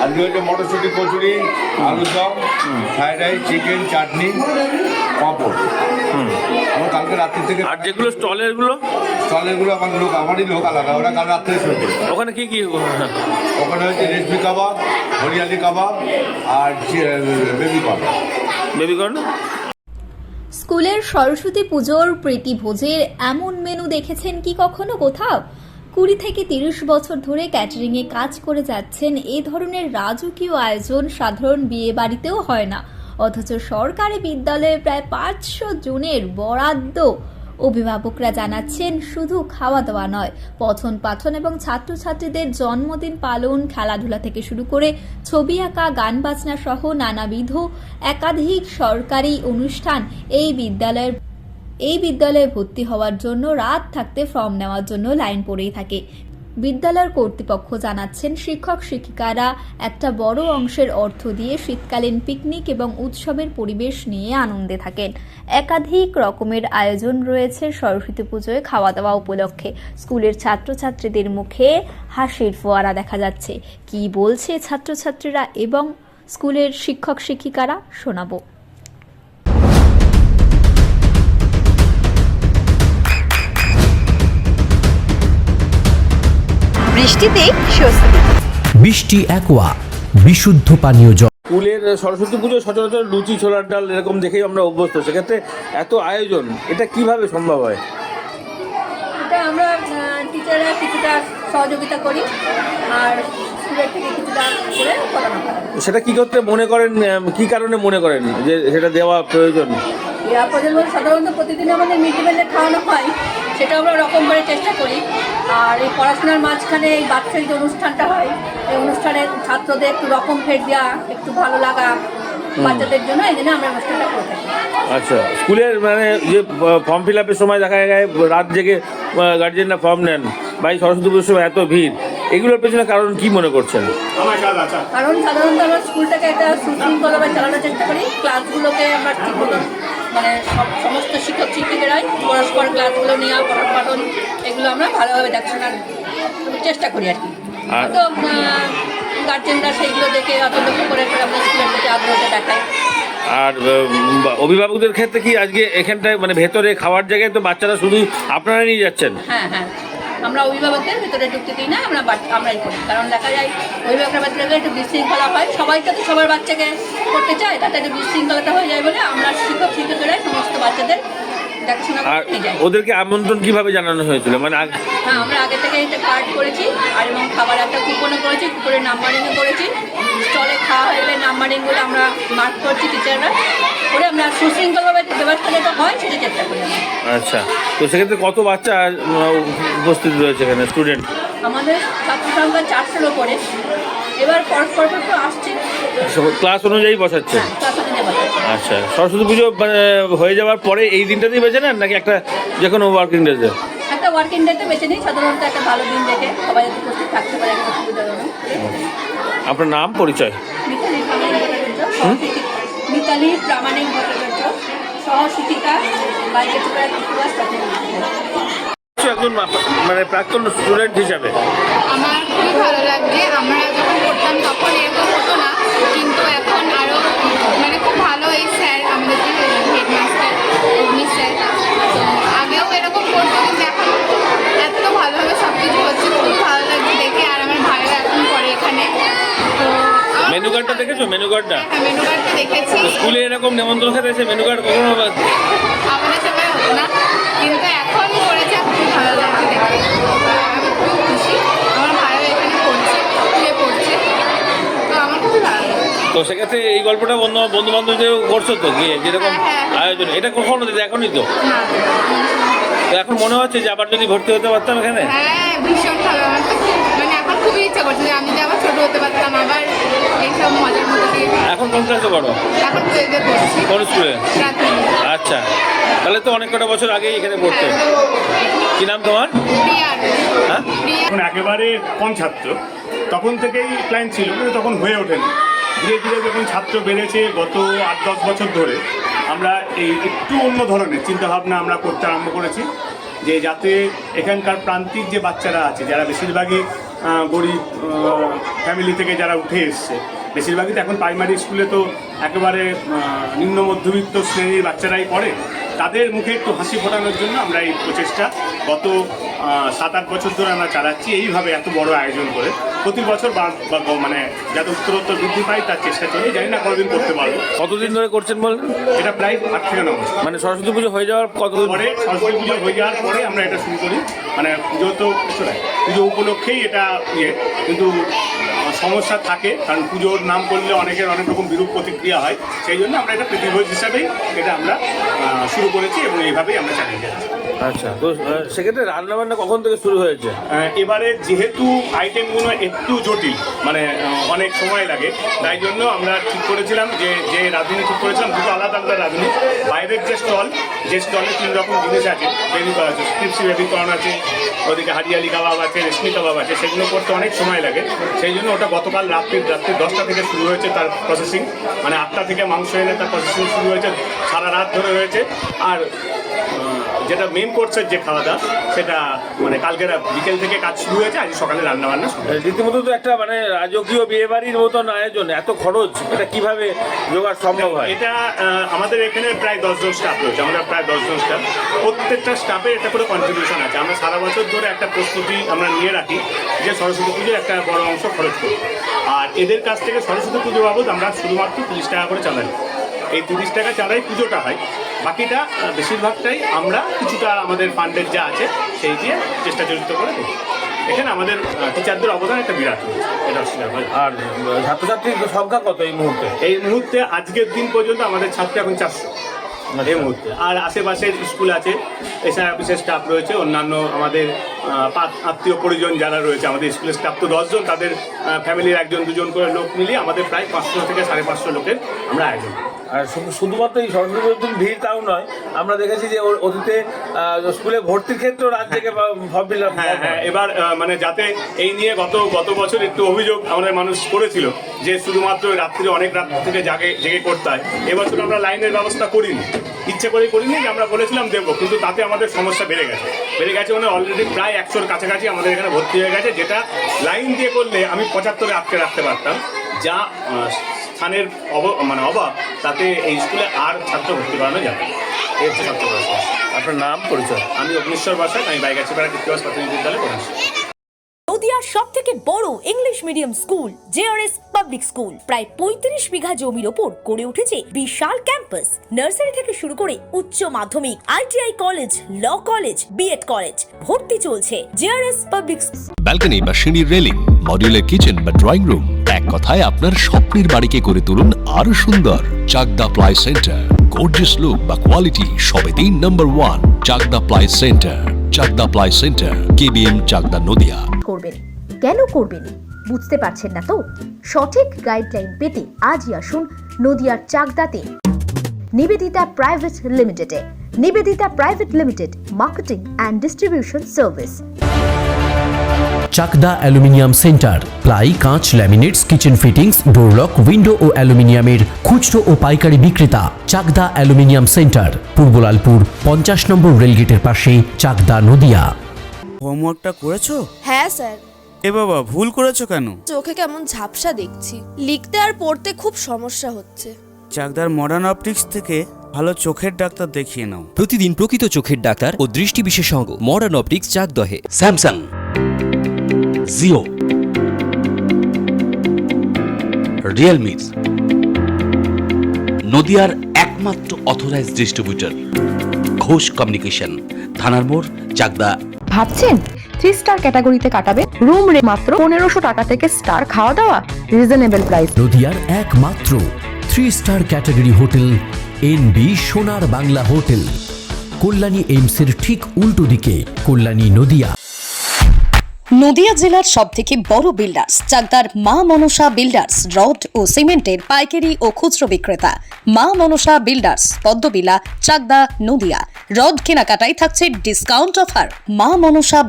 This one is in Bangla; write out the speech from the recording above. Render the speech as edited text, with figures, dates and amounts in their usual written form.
আজকে হচ্ছে মটরশুঁটি, কচুরি, আলুর দম, ফ্রাইড রাইস, চিকেন, চাটনি, পাঁপড়। আমার কালকে রাত্রি থেকে। আর যেগুলো স্টলেরগুলো আমার লোক, আমারই লোক আলাদা, ওরা কাল রাত্রে শুনবে। ওখানে কি কি? ওখানে হচ্ছে রেশমি কাবাব, হরিয়ালি কাবাব আর বেবি কর্ন। স্কুলের সরস্বতী পুজোর প্রীতি ভোজের এমন মেনু দেখেছেন কি কখনো কোথাও? 20 থেকে 30 বছর ধরে ক্যাটারিংয়ে কাজ করে যাচ্ছেন। এ ধরনের রাজকীয় আয়োজন সাধারণ বিয়ে বাড়িতেও হয় না, অথচ সরকারি বিদ্যালয়ে প্রায় 500 জনের বরাদ্দ। অভিভাবকরা জানাচ্ছেন শুধু খাওয়া দাওয়া নয়, পঠন পাঠন এবং ছাত্রছাত্রীদের জন্মদিন পালন, খেলাধুলা থেকে শুরু করে ছবি আঁকা, গান বাজনা সহ নানাবিধ একাধিক সরকারি অনুষ্ঠান এই বিদ্যালয়ে ভর্তি হওয়ার জন্য রাত থাকতে ফর্ম নেওয়ার জন্য লাইন পড়েই থাকে। বিদ্যালয়ের কর্তৃপক্ষ জানাচ্ছেন শিক্ষক শিক্ষিকারা একটা বড় অংশের অর্থ দিয়ে শীতকালীন পিকনিক এবং উৎসবের পরিবেশ নিয়ে আনন্দে থাকেন। একাধিক রকমের আয়োজন রয়েছে সরস্বতী পুজোয় খাওয়া দাওয়া উপলক্ষে। স্কুলের ছাত্রছাত্রীদের মুখে হাসির ফোয়ারা দেখা যাচ্ছে। কি বলছে ছাত্রছাত্রীরা এবং স্কুলের শিক্ষক শিক্ষিকারা, শোনাবো। বৃষ্টিতে স্বস্তি। বৃষ্টি অ্যাকোয়া, বিশুদ্ধ পানীয় জল। স্কুলের সরস্বতী পুজো সচরাচর লুচি, ছোলার ডাল এরকম দেখেই আমরা অভ্যস্ত। সেক্ষেত্রে এত আয়োজন, এটা কিভাবে সম্ভব হয়? এটা আমরা টিচাররা কিছুটা সহযোগিতা করি আর স্কুলের থেকে কিছুটা করে করানো হয়। সেটা কি করতে মনে করেন, কি কারণে মনে করেন যে সেটা দেওয়া প্রয়োজন? সাধারণত প্রতিদিন আমাদের মিড ডে মিলে খাওয়ানো হয়, সেটা আমরা রকম করে চেষ্টা করি। আর এই পড়াশোনার মাঝখানে এই বাচ্চার যে অনুষ্ঠানটা হয়, এই অনুষ্ঠানে ছাত্রদের একটু রকম ফের দেওয়া, একটু ভালো লাগা বাচ্চাদের জন্য, এই জন্য আমরা অনুষ্ঠানটা করে থাকি। আচ্ছা, স্কুলের মানে যে ফর্ম ফিল আপের সময় দেখা যায় রাত জেগে গার্জিয়ানরা ফর্ম নেন, বা এই সরস্বতী পুজোর সময় এত ভিড়, এগুলোর পেছনে কারণ কি মনে করছেন? কারণ সাধারণত আমরা স্কুলটাকে একটা সুশৃঙ্খলভাবে চালানোর চেষ্টা করি। ক্লাসগুলোকে আমরা ঠিক মতন মানে সমস্ত শিক্ষক শিক্ষিকারাই পরস্পর ক্লাসগুলো নেওয়া, পঠন পাঠন এগুলো আমরা ভালোভাবে দেখাশোনার চেষ্টা করি আর কি। তো গার্জেনরা সেইগুলো দেখে অত লক্ষ্য করে আমরা স্কুলের প্রতি আগ্রহটা দেখাই। আর অভিভাবকদের ক্ষেত্রে কি আজকে এখানটায় মানে ভেতরে খাওয়ার জায়গায় তো বাচ্চারা শুধু আপনারা নিয়ে যাচ্ছেন? হ্যাঁ, আমরা অভিভাবকদের ভিতরে ঢুকতে দিই না, আমরাই করি। কারণ দেখা যায় অভিভাবকের বাচ্চাকে একটু বিশৃঙ্খলা হয়, সবাই তো সবার বাচ্চাকে করতে চায়, তাতে একটু বিশৃঙ্খলাটা হয়ে যায় বলে আমরা শিক্ষক শিক্ষিকারাই সমস্ত বাচ্চাদের দেখাশোনা করে যাই। ওদেরকে আমন্ত্রণ কিভাবে জানানো হয়েছিল? মানে হ্যাঁ, আমরা আগে থেকে একটা কার্ড করেছি আর এবং খাবার একটা কুপনও করেছি, কুপনের নাম্বারিংও করেছি। স্টলে খাওয়া হয়ে গেলে নাম্বারিংগুলো আমরা মার্ক করছি টিচাররা করে, আমরা সুশৃঙ্খলভাবে ব্যবস্থা যেটা হয় সেটা চেষ্টা করি। আচ্ছা, তো সেক্ষেত্রে কত বাচ্চা উপস্থিত রয়েছে এখানে স্টুডেন্ট? আমাদের ছাত্র সংখ্যা 400-র উপরে। এবার পরস্পর তো আসছে, ক্লাস অনুযায়ী বসাচ্ছে। আচ্ছা, সরস্বতী পুজো হয়ে যাওয়ার পরে এই দিনটাতেই বেছে নেন নাকি একটা যে কোনো ওয়ার্কিং ডেতে? একটা ওয়ার্কিং ডেতে বেছে নিই সাধারণত, একটা ভালো দিন দেখে সবাই উপস্থিত থাকতে পারে, একটা সুবিধা হবে। আপনার নাম, পরিচয়? মিতালি প্রামাণিক ভট্টাচার্য, সহশিক্ষিকা, বাইরে একজন মানে প্রাক্তন স্টুডেন্ট হিসাবে আমার খুবই ভালো লাগছে। আমরা যখন পড়তাম তখন এরকম হতো না, কিন্তু এখন আরও মানে খুব ভালো এই স্যার, আমাদের যে হেডমাস্টার অগ্নি স্যার, তো আগেও এরকম করতো, কিন্তু এখন এত ভালোভাবে সব কিছু হচ্ছে, খুবই ভালো লাগছে দেখে। আর আমার ভাইও এখন পড়ে এখানে। তো মেনু কার্ডটা দেখেছো? মেনু কার্ডটা? হ্যাঁ, মেনু কার্ডটা দেখেছি। স্কুলে এরকম নেমন্ত্রণ খেতে এসে মেনু কার্ড কখনো আমাদের সময় হতো না, কিন্তু এখন করেছে, খুব ভালো লাগছে দেখে। আমি খুব খুশি। আমার ভাইও এখানে পড়ছে, স্কুলে পড়ছে, তো আমার খুবই ভালো লাগে। তো সেক্ষেত্রে এই গল্পটা বন্ধু বান্ধবদের করছো তো গিয়ে যেরকম আয়োজন, এটা কখনো এখনই তো না, তো এখন মনে হচ্ছে যে আবার যদি ভর্তি হতে পারতাম এখানে? হ্যাঁ, ভীষণ ভালো। আমার তো মানে এখন খুবই ইচ্ছা করছে যে আমি যদি আবার ছোটো হতে পারতাম, আবার এইসব মজার মতো দিয়ে। এখন কোন ক্লাসে পড়ো? এখন 12-এ পড়ছি। কোন স্কুলে? প্রাথমিক। আচ্ছা, তাহলে তো অনেক কটা বছর আগেই এখানে পড়তে। কি নাম তোমার? হ্যাঁ, এখন একেবারে কম ছাত্র, তখন থেকেই প্ল্যান ছিল, কিন্তু তখন হয়ে ওঠেনি। ধীরে ধীরে যখন ছাত্র বেড়েছে গত 8-10 বছর ধরে, আমরা এই একটু অন্য ধরনের চিন্তাভাবনা আমরা করতে আরম্ভ করেছি, যে যাতে এখানকার প্রান্তিক যে বাচ্চারা আছে, যারা বেশিরভাগই গরিব ফ্যামিলি থেকে যারা উঠে এসছে, বেশিরভাগই তো এখন প্রাইমারি স্কুলে তো একেবারে নিম্ন মধ্যবিত্ত শ্রেণীর বাচ্চারাই পড়ে, তাদের মুখে একটু হাসি ফোটানোর জন্য আমরা এই প্রচেষ্টা গত 7-8 বছর ধরে আমরা চালাচ্ছি। এইভাবে এত বড় আয়োজন করে প্রতি বছর মানে যাতে উত্তরোত্তর বৃদ্ধি পায় তার চেষ্টা চলে, জানি না কতদিন করতে পারবো। কতদিন ধরে করছেন বলেন? এটা প্রায় 8 থেকে 9 বছর। মানে সরস্বতী পুজো হয়ে যাওয়ার কতদিন পরে, সরস্বতী পুজো হয়ে যাওয়ার পরে আমরা এটা শুরু করি। মানে পুজো তো পুজো উপলক্ষেই এটা কিন্তু সমস্যা থাকে, কারণ পুজোর নাম করলে অনেকের অনেক রকম বিরূপ প্রতিক্রিয়া হয়, সেই জন্য আমরা এটা প্রতিভোজ হিসাবেই এটা আমরা শুরু করেছি এবং এইভাবেই আমরা চালিয়ে যাচ্ছি। আচ্ছা, তো সেক্ষেত্রে রান্নাবান্না কখন থেকে শুরু হয়েছে? এবারে যেহেতু আইটেমগুলো একটু জটিল, মানে অনেক সময় লাগে, তাই জন্য আমরা ঠিক করেছিলাম যে রাঁধুনি ঠিক করেছিলাম দুটো আলাদা আলাদা রাঁধুনি। বাইরের যে স্টলে 3 রকম জিনিস আছে, বেবি করা আছে, ক্রিপসি বেবি কর্ন আছে, ওদিকে হারিয়ালি কাবাব আছে, রেশমি কাবাব আছে, সেগুলো করতে অনেক সময় লাগে। সেই জন্য ওটা গতকাল রাত্রে 10টা থেকে শুরু হয়েছে তার প্রসেসিং, মানে 8টা থেকে মাংস এনে তার প্রসেসিং শুরু হয়েছে, সারা রাত ধরে হয়েছে। আর যেটা মেন কোর্সের যে খাওয়া দাওয়া, সেটা মানে কালকে বিকেল থেকে কাজ শুরু হয়েছে, আজ সকালে রান্নাবান্না শুরু হয়েছে। রীতিমতো তো একটা মানে রাজকীয় বিয়েবাড়ির মতন আয়োজন, এত খরচ, এটা কিভাবে জোগাড় সম্ভব হয়? এটা আমাদের এখানে প্রায় 10 জন স্টাফ রয়েছে, আমরা প্রায় 10 জন স্টাফ, প্রত্যেকটা স্টাফের একটা করে কন্ট্রিবিউশন আছে। আমরা সারা বছর ধরে একটা প্রস্তুতি আমরা নিয়ে রাখি যে সরস্বতী পুজোর একটা বড় অংশ খরচ করি, আর এদের কাছ থেকে সরস্বতী পুজো বাবদ আমরা শুধুমাত্র 30 টাকা করে চালাই। এই 30 টাকা চালাই পুজোটা হয়, বাকিটা বেশিরভাগটাই আমরা কিছুটা আমাদের ফান্ডের যা আছে সেই দিয়ে চেষ্টা চরিত্র করে দিই। এখানে আমাদের টিচারদের অবদান একটা বিরাট রয়েছে, এটা অস্বীকার হয়। আর ছাত্রছাত্রীর সংখ্যা কত এই মুহূর্তে? এই মুহূর্তে আজকের দিন পর্যন্ত আমাদের ছাত্র এখন 400 এই মুহূর্তে। আর আশেপাশের স্কুল আছে, এছাড়া অফিসের স্টাফ রয়েছে, অন্যান্য আমাদের আত্মীয় পরিজন যারা রয়েছে, আমাদের স্কুলের স্টাফ তো 10 জন, তাদের ফ্যামিলির 1-2 করে লোক মিলিয়ে আমাদের প্রায় 500 থেকে 550 লোকের আমরা আয়োজন। আর শুধুমাত্র এই সরস্বতী পুজোর ভিড় তাও নয়, আমরা দেখেছি যে অতীতে স্কুলে ভর্তির ক্ষেত্রেও রাত থেকে ফর্ম ফিল আপ। হ্যাঁ, এবার মানে যাতে এই নিয়ে গত বছর একটু অভিযোগ আমাদের মানুষ করেছিল যে শুধুমাত্র রাত্রে অনেক রাত থেকে জেগে করতে হয়। এবছর আমরা লাইনের ব্যবস্থা করিনি, ইচ্ছে করেই করিনি, যে আমরা বলেছিলাম দেবো, কিন্তু তাতে আমাদের সমস্যা বেড়ে গেছে মানে অলরেডি প্রায় 100-র কাছাকাছি আমাদের এখানে ভর্তি হয়ে গেছে, যেটা লাইন দিয়ে করলে আমি 75-এ আটকে রাখতে পারতাম। যা স্থানের অভাব, তাতে এই স্কুলে আর ছাত্র ভর্তি করানো যাবে। এই হচ্ছে ছাত্র ব্যবস্থা। আপনার নাম, পরিচয়? আমি অগ্নিশ্বর বাসায়, আমি বাইগাছিপাড়া কৃত্তিবাস প্রাথমিক বিদ্যালয়ে পড়াচ্ছি। নদিয়ার সব থেকে বড় English medium school JRS public school, প্রায় 35 বিঘা জমির ওপর গড়ে উঠেছে বিশাল ক্যাম্পাস। নার্সারি থেকে শুরু করে উচ্চ মাধ্যমিক, ITI college, law college, BEd college, ভর্তি চলছে জেআরএস পাবলিক। ব্যালকনি বা সিঁড়ির রেলিং, মডিউলার কিচেন বা ড্রয়িং রুম, এক কথায় আপনার স্বপ্নের বাড়িকে করে তুলুন আরো সুন্দর। Chakdah ply centre, gorgeous look বা কোয়ালিটি সবে 3 number 1 Chakdah ply centre. Chakdah ply centre, KBM, Chakdah, Nadia. করবেন কেন করবেন বুঝতে পারছেন না তো? সঠিক গাইডলাইন পেতে আজই আসুন নদিয়ার চাকদাতে নিবেদিতা প্রাইভেট লিমিটেডে। Nivedita private limited, marketing and distribution service. Chakdaha aluminium centre, ply, কাঁচ, laminates, kitchen fittings, door lock, window ও অ্যালুমিনিয়ামের খুচরো ও পাইকারি বিক্রেতা। Chakdaha aluminium centre, Purbalalpur 50 number রেলগেটের পাশে, চাকদা, নদিয়া। হোমওয়ার্কটা করেছো? হ্যাঁ স্যার। এ বাবা, ভুল করেছো কেন? চোখে কেমন ঝাপসা দেখছি, লিখতে আর পড়তে খুব সমস্যা হচ্ছে। চাকদার মডার্ন অপটিক্স থেকে ভালো চোখের ডাক্তার দেখিয়ে নাও। প্রতিদিন প্রকৃত চোখের ডাক্তার ও দৃষ্টি বিশেষজ্ঞ মডার্ন অপটিক্স, চাকদহে। স্যামসাং, জিও, রিয়েলমি, নদিয়ার একমাত্র অথরাইজড ডিস্ট্রিবিউটর ঘোষ কমিউনিকেশন, থানার মোড়, চাকদা। ভাবছেন 3 স্টার ক্যাটাগরিতে কাটাবেন? রুম রে মাত্র 1500 টাকা থেকে স্টার, খাওয়া দাওয়া রিজনেবল প্রাইস। নদিয়ার একমাত্র 3 স্টার ক্যাটাগরি হোটেল এনবি সোনার বাংলা হোটেল, কল্যাণী এইমসের ঠিক উল্টো দিকে, কল্যাণী, নদিয়া। নদিয়া জেলার সব থেকে বড় বিল্ডার্স চাকদার মা মনসা বিল্ডার্স, রড ও সিমেন্টের পাইকারি ও খুচরো বিক্রেতা। মা মনসা বিল্ডার্স, পদ্মবিলা, চাকদা, নদিয়া। রড কেনাকাটায় থাকছে ডিসকাউন্ট অফার। মা মনসা